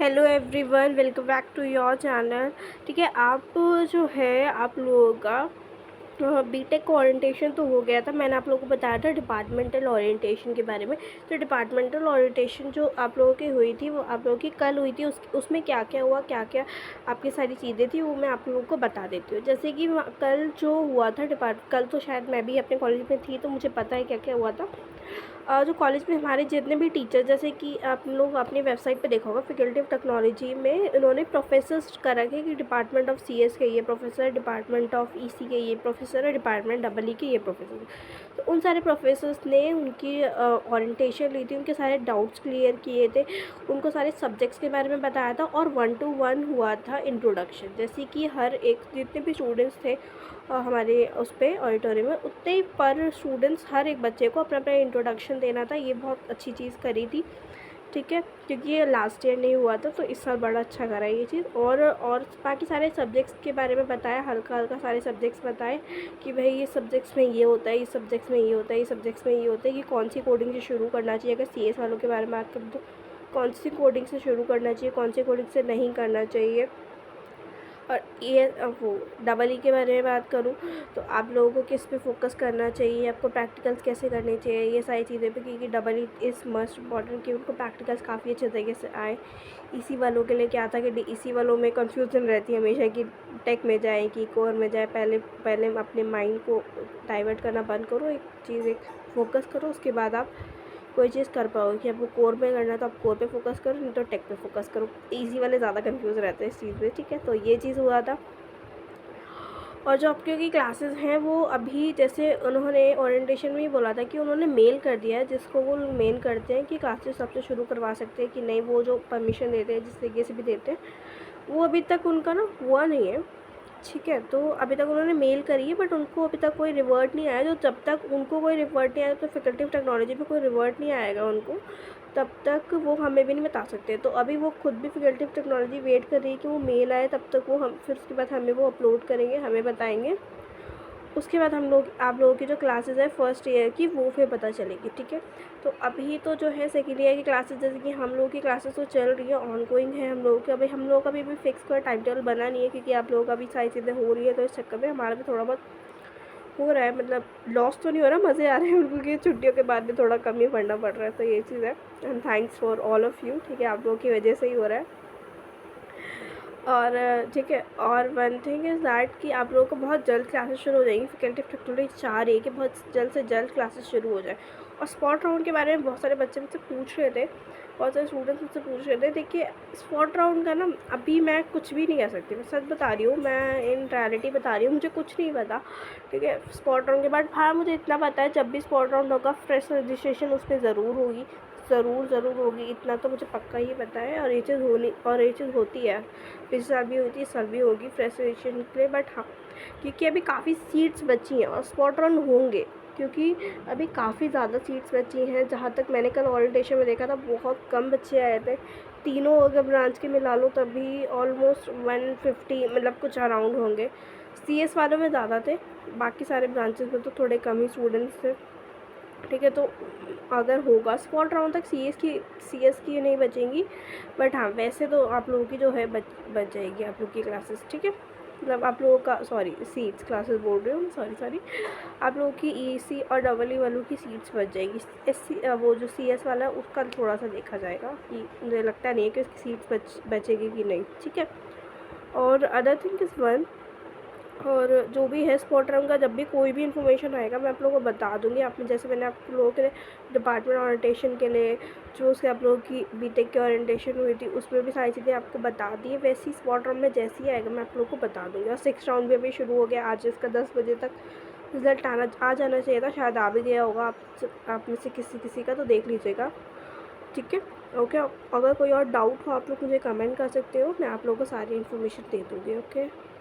Hello everyone, welcome back to your channel. ठीक है, आप जो है आप लोगों का बीटेक का ओरिएंटेशन तो हो गया था। मैंने आप लोगों को बताया था डिपार्टमेंटल ओरिएंटेशन के बारे में। तो डिपार्टमेंटल ओरिएंटेशन जो आप लोगों की हुई थी वो आप लोगों की कल हुई थी। उसमें क्या क्या हुआ, क्या क्या आपकी सारी चीज़ें थी वो मैं आप लोगों को बता देती हूँ। जैसे कि कल जो हुआ था कल तो शायद मैं भी अपने कॉलेज में थी तो मुझे पता है क्या क्या हुआ था। जो कॉलेज में हमारे जितने भी टीचर, जैसे कि आप लोग अपनी वेबसाइट पे देखा होगा, फैकल्टी ऑफ टेक्नोलॉजी में इन्होंने प्रोफेसर्स कर रखे हैं कि डिपार्टमेंट ऑफ सीएस के ये प्रोफेसर, डिपार्टमेंट ऑफ ईसी के ये प्रोफेसर है, डिपार्टमेंट डबल ई के ये प्रोफेसर। तो उन सारे प्रोफेसर्स ने उनकी ओरिएंटेशन ली थी, उनके सारे डाउट्स क्लियर किए थे, उनको सारे सब्जेक्ट्स के बारे में बताया था और 1-to-1 हुआ था इंट्रोडक्शन। जैसे कि हर एक जितने भी स्टूडेंट्स थे हमारे उस पर ऑडिटोरियम में, उतने ही पर स्टूडेंट्स हर एक बच्चे को अपना अपना इंट्रोडक्शन देना था। ये बहुत अच्छी चीज़ करी थी, ठीक है, क्योंकि ये लास्ट ईयर नहीं हुआ था तो इस साल बड़ा अच्छा करा है ये चीज़। और बाकी सारे सब्जेक्ट्स के बारे में बताया, हल्का हल्का सारे सब्जेक्ट्स बताए कि भाई ये सब्जेक्ट्स में ये होता है, ये सब्जेक्ट्स में ये होता है, ये सब्जेक्ट्स में ये होता है कि कौन सी कोडिंग से शुरू करना चाहिए। अगर सीएस वालों के बारे में बात करूँ तो कौन सी कोडिंग से शुरू करना चाहिए, कौन सी कोडिंग से नहीं करना चाहिए। और ये वो डबल ई के बारे में बात करूँ तो आप लोगों को किस पे फोकस करना चाहिए, आपको प्रैक्टिकल्स कैसे करने चाहिए, ये सारी चीज़ें पे, क्योंकि double E is must important कि उनको प्रैक्टिकल्स काफ़ी अच्छे तरीके से आए। इसी वालों के लिए क्या था कि इसी वालों में कंफ्यूजन रहती है हमेशा कि टेक में जाए कि कोर में जाए। पहले पहले अपने माइंड को डाइवर्ट करना बंद करो, एक फोकस करो, उसके बाद आप कोई चीज़ कर पाओगे। कि आपको कोर में करना है तो आप कोर पे फोकस करो, नहीं तो टेक पे फोकस करो। इजी वाले ज़्यादा कंफ्यूज रहते हैं इस चीज़ में, ठीक है। तो ये चीज़ हुआ था। और जो आपकी की क्लासेस हैं वो अभी, जैसे उन्होंने ओरिएंटेशन में ही बोला था कि उन्होंने मेल कर दिया है, जिसको वो मेल करते हैं कि क्लासेस सबसे शुरू करवा सकते हैं कि नहीं, वो जो परमिशन देते हैं जिस तरीके से भी देते हैं वो अभी तक उनका ना हुआ नहीं है, ठीक है। तो अभी तक उन्होंने मेल करी है बट उनको अभी तक कोई रिवर्ट नहीं आया। तो जब तक उनको कोई रिवर्ट नहीं आया, तो फैकल्टी ऑफ टेक्नोलॉजी पे कोई रिवर्ट नहीं आएगा उनको, तब तक वो हमें भी नहीं बता सकते। तो अभी वो खुद भी फैकल्टी ऑफ टेक्नोलॉजी वेट कर रही है कि वो मेल आए, तब तक वो हम फिर उसके बाद हमें वो अपलोड करेंगे, हमें बताएंगे। उसके बाद हम लोग आप लोगों की जो क्लासेस है फर्स्ट ईयर की वो फिर पता चलेगी, ठीक है। तो अभी तो जो है सेकेंड ईयर की क्लासेस, जैसे कि हम लोगों की क्लासेस तो चल रही है, ऑनगोइंग है हम लोगों की। अभी हम लोगों का भी फिक्स कोई टाइम टेबल बना नहीं है, क्योंकि आप लोगों का भी सारी चीज़ें हो रही है, तो इस चक्कर में हमारा भी थोड़ा बहुत हो रहा है। मतलब लॉस तो नहीं हो रहा, मज़े आ रहे हैं उनको कि छुट्टियों के बाद भी थोड़ा कम ही पढ़ना पड़ रहा है। तो ये चीज़ है, and thanks for all of you, ठीक है, आप लोगों की वजह से ही हो रहा है। और ठीक है, और वन थिंग इज़ दैट कि आप लोगों को बहुत जल्द क्लासेस शुरू हो जाएंगी। फैकल्टी ऑफ टेक्नोलॉजी चाह रही है कि बहुत जल्द से जल्द क्लासेस शुरू हो जाए। और स्पॉट राउंड के बारे में बहुत सारे बच्चे मुझसे पूछ रहे थे, बहुत सारे स्टूडेंट्स मुझसे पूछ रहे थे। देखिए, स्पॉट राउंड का ना अभी मैं कुछ भी नहीं कह सकती, मैं सच बता रही हूँ, मैं इन रियलिटी बता रही हूँ, मुझे कुछ नहीं पता, ठीक है। स्पॉट राउंड के बाद हाँ मुझे इतना पता है, जब भी स्पॉट राउंड होगा फ्रेश रजिस्ट्रेशन उसमें ज़रूर होगी, ज़रूर होगी, इतना तो मुझे पक्का ही पता है। और ये चीज़ होती है, पिछले साल भी हुई थी, इस साल भी होगी फ्रेश रजिस्ट्रेशन के लिए। बट हाँ, क्योंकि अभी काफ़ी सीट्स बची हैं और स्पॉट राउंड होंगे, क्योंकि अभी काफ़ी ज़्यादा सीट्स बची हैं। जहाँ तक मैंने कल ओरिएंटेशन में देखा था, बहुत कम बच्चे आए थे। तीनों अगर ब्रांच के मिला लो तभी ऑलमोस्ट 150 मतलब कुछ अराउंड होंगे। सीएस वालों में ज़्यादा थे, बाकी सारे ब्रांचेस में तो थोड़े कम ही स्टूडेंट्स थे, ठीक है। तो अगर होगा स्पॉट राउंड तक सीएस की नहीं बचेंगी, बट हाँ वैसे तो आप लोगों की जो है बच जाएगी आप लोग की क्लासेस, ठीक है। मतलब आप लोगों का सीट्स क्लासेस बोल रही हूँ, सॉरी, आप लोगों की ईसी और डबल ई वालों की सीट्स बच जाएगी। वो जो सीएस वाला है उसका थोड़ा सा देखा जाएगा, कि मुझे लगता नहीं है कि उसकी सीट्स बचेगी कि नहीं, ठीक है। और अदर थिंग इज़ वन, और जो भी है स्पॉट राउंड का जब भी कोई भी इन्फॉर्मेशन आएगा मैं आप लोगों को बता दूंगी। आपने जैसे मैंने आप लोगों के लिए डिपार्टमेंट ओरिएंटेशन के लिए जो उसके आप लोगों की बीटेक की ओरिएंटेशन हुई थी उसमें भी सारी चीज़ें आपको बता दी है, वैसे ही स्पॉट राउंड में जैसे ही आएगा मैं आप लोगों को बता दूँगी। और 6 राउंड भी अभी शुरू हो गया, आज इसका 10 बजे तक रिज़ल्ट आ जाना चाहिए था, शायद आ भी गया होगा आप में से किसी का, तो देख लीजिएगा, ठीक है। ओके, अगर कोई और डाउट हो आप लोग मुझे कमेंट कर सकते हो, मैं आप लोगों को सारी इन्फॉर्मेशन दे दूँगी। ओके।